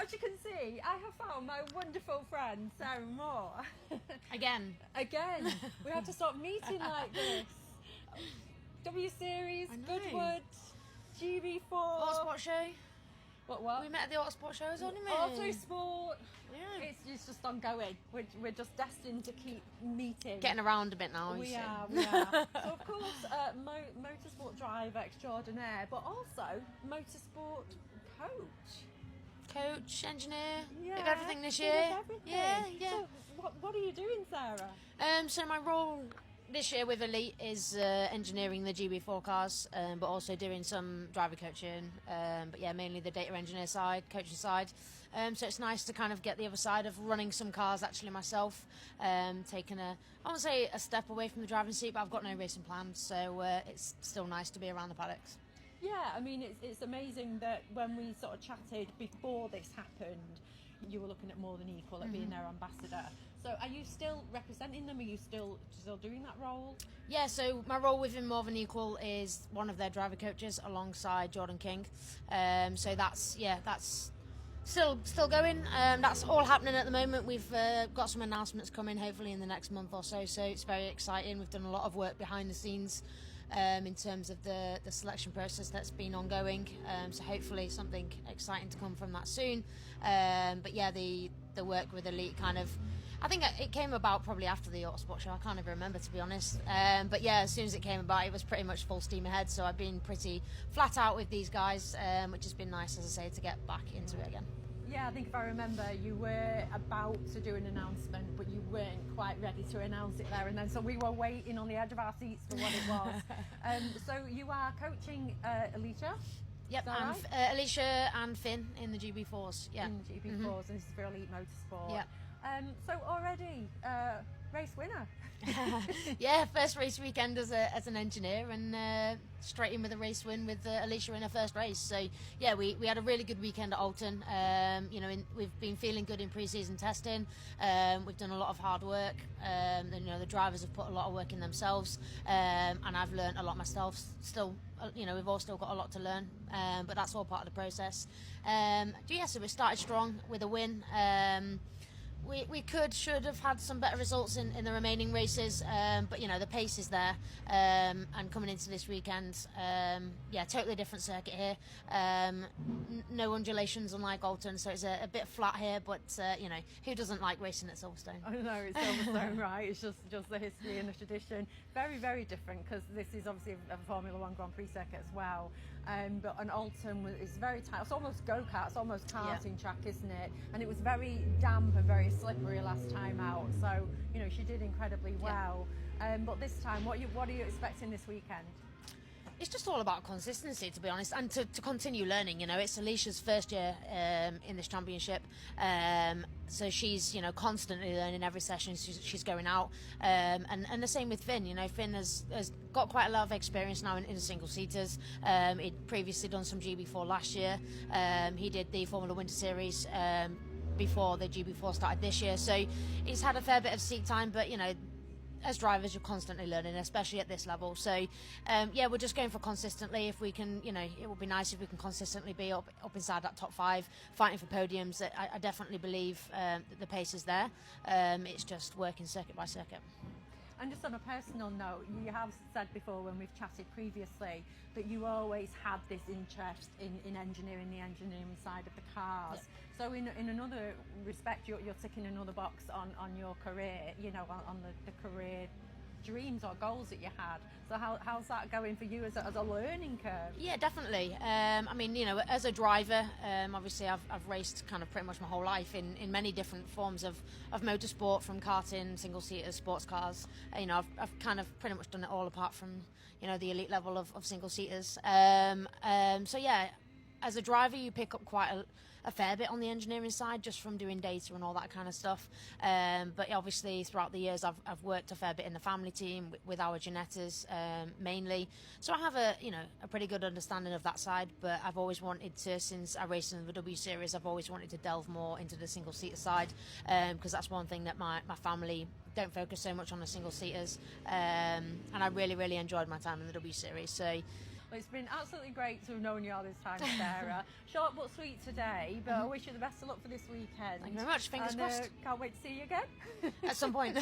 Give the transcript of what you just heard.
as you can see, I have found my wonderful friend Sarah Moore. Again. We have to stop meeting like this. W Series, Goodwood, GB4. Autosport show. What? We met at the Autosport show, wasn't we? Autosport. Yeah. It's just ongoing. We're just destined to keep meeting. Getting around a bit now. We are. So of course, motorsport driver extraordinaire, but also motorsport coach, engineer, yeah, bit of everything this year. Everything. Yeah. So what are you doing, Sarah? So my role this year with Elite is engineering the GB4 cars, but also doing some driver coaching. But yeah, mainly the data engineer side, coaching side. So it's nice to kind of get the other side of running some cars actually myself. Taking I won't say a step away from the driving seat, but I've got no racing plans, so it's still nice to be around the paddocks. Yeah, I mean, it's amazing that when we sort of chatted before this happened, you were looking at More Than Equal at being their ambassador. So are you still representing them? Are you still doing that role? Yeah, so my role within More Than Equal is one of their driver coaches alongside Jordan King. So that's still going. That's all happening at the moment. We've got some announcements coming hopefully in the next month or so. So it's very exciting. We've done a lot of work behind the scenes in terms of the selection process that's been ongoing. So hopefully something exciting to come from that soon. But yeah, the work with Elite kind of, I think it came about probably after the Autosport show. I can't even remember, to be honest. But yeah, as soon as it came about, it was pretty much full steam ahead. So I've been pretty flat out with these guys, which has been nice, as I say, to get back into it again. Yeah, I think if I remember, you were about to do an announcement, but you weren't quite ready to announce it there and then. So we were waiting on the edge of our seats for what it was. So you are coaching Alicia? Yep, and right? Alicia and Finn in the GB4s. Yeah. In GB4s, and this is for Elite Motorsport. Yeah. So already race winner. Yeah, first race weekend as an engineer, and straight in with a race win with Alicia in her first race. So yeah, we had a really good weekend at Alton. We've been feeling good in pre-season testing. We've done a lot of hard work. The drivers have put a lot of work in themselves, and I've learned a lot myself. Still, we've all still got a lot to learn, but that's all part of the process. So we started strong with a win. We should have had some better results in the remaining races, but the pace is there, and coming into this weekend, totally different circuit here, no undulations unlike Alton, so it's a bit flat here, but who doesn't like racing at Silverstone? I know, it's Silverstone, right? It's just the history and the tradition. Very, very different, because this is obviously a Formula One Grand Prix circuit as well, but an Alton is very tight. It's almost go-kart, it's almost karting track, isn't it? And it was very damp and very slippery last time out, so she did incredibly well. But this time, what are you expecting this weekend? It's just all about consistency, to be honest, and to continue learning. It's Alicia's first year in this championship, so she's constantly learning every session she's going out, and the same with Finn. Finn has got quite a lot of experience now in single seaters. He'd previously done some GB4 last year. He did the Formula Winter Series before the GB4 started this year, so he's had a fair bit of seat time, but as drivers you're constantly learning, especially at this level. So we're just going for consistently. If we can, it would be nice if we can consistently be up inside that top 5, fighting for podiums. I definitely believe that the pace is there. It's just working circuit by circuit. And just on a personal note, you have said before when we've chatted previously that you always had this interest in engineering, the engineering side of the cars. Yep. So in another respect, you're ticking another box on your career, on the career dreams or goals that you had. So how's that going for you as a learning curve? Yeah, definitely. As a driver, obviously I've raced kind of pretty much my whole life in many different forms of motorsport, from karting, single seaters, sports cars. I've kind of pretty much done it all apart from the elite level of single seaters. As a driver, you pick up quite a fair bit on the engineering side, just from doing data and all that kind of stuff. But obviously, throughout the years, I've worked a fair bit in the family team with our Gianettas mainly. So I have a pretty good understanding of that side. But I've always wanted to, since I raced in the W Series, I've always wanted to delve more into the single seater side, because that's one thing that my family don't focus so much on the single seaters. And I really, really enjoyed my time in the W Series. So Well, it's been absolutely great to have known you all this time, Sarah. Short but sweet today, but I wish you the best of luck for this weekend. Thank you very much. Fingers crossed. Can't wait to see you again. At some point.